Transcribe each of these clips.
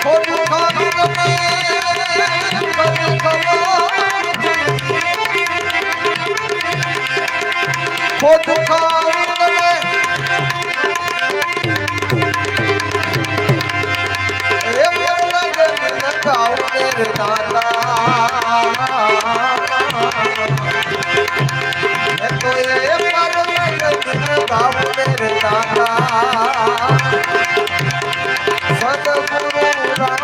ખોટું ખાનું ગમે ખોટું ખાનું ગમે એ મોલા ગમે ગાવ મેરે દાદા તો એ ગાવ મેરે દાદા સદગુરુ રામ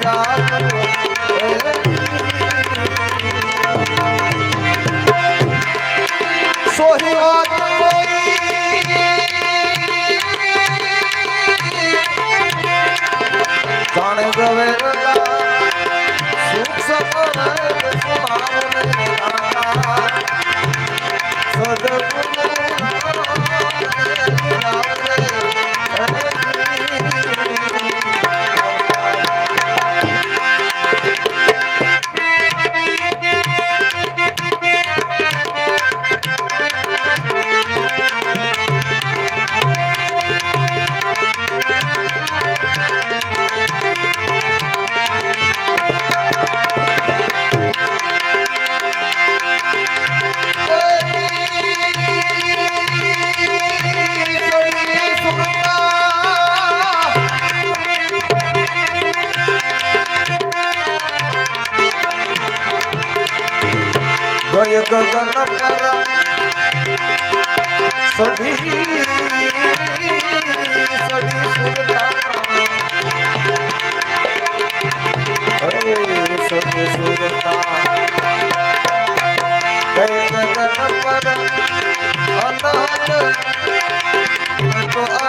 જાગો સોહી વાત જાણે ગવેલા સુખ સપના ગય ગગન પર સડી સુરતા અરે સડી સુરતા ગય ગગન પર અનહદ તો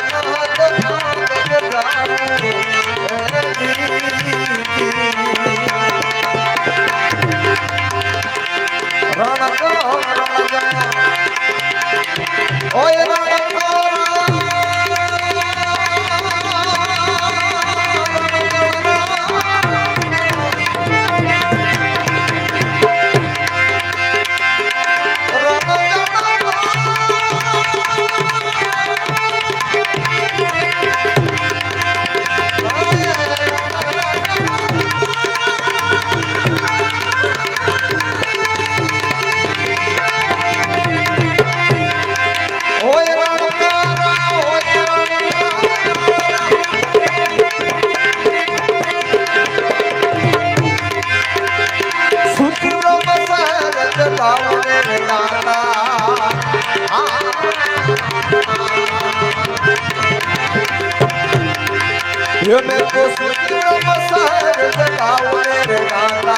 ये मेरे को सुनो मसार जगाओ मेरे नाना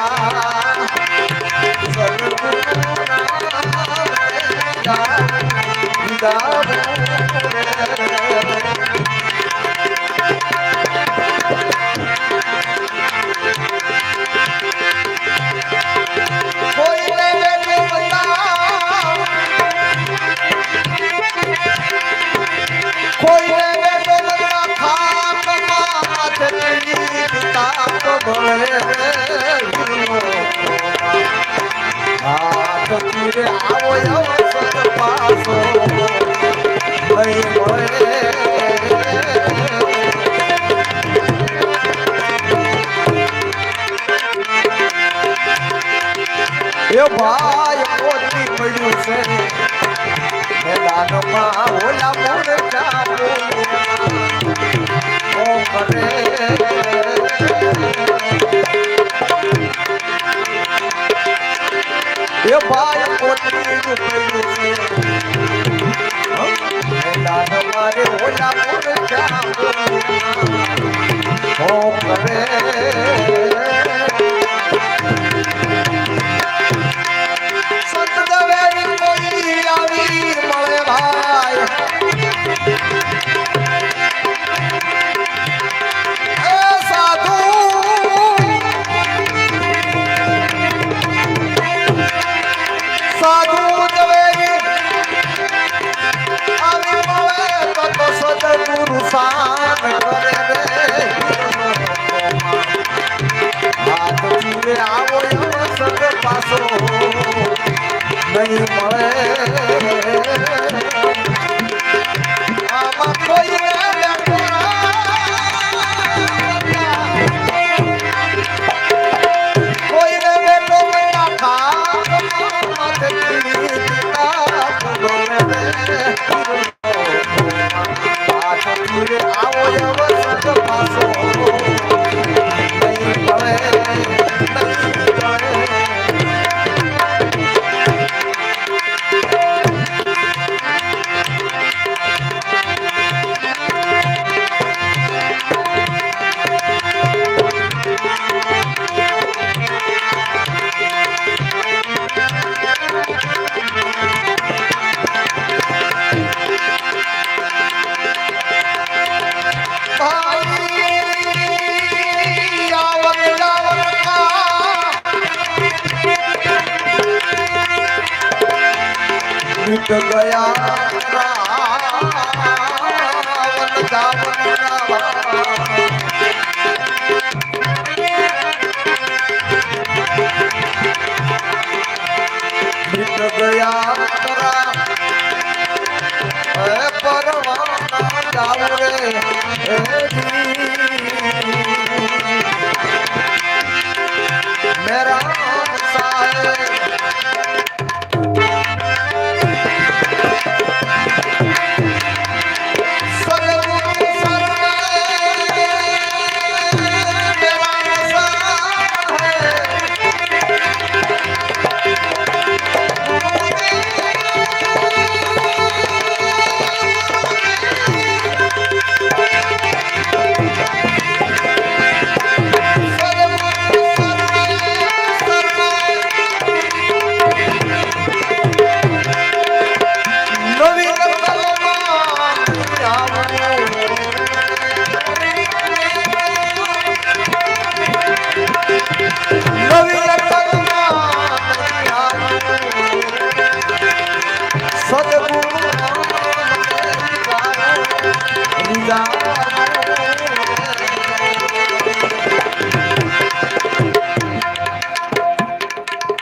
भाई मोती पड़ू से मैदान में ओला मोर जाओ ओ करे ये भाई मोती पड़ू से मैदान मारे ओला मोर जाओ ओ करे नहीं મળે આમાં કોઈ માર્ગ પાસો નહીં મળે, નહીં મળે. मिट गया रावण जावन मिट गया परवाना जाओ रे मेरा साहेब સદગુરુ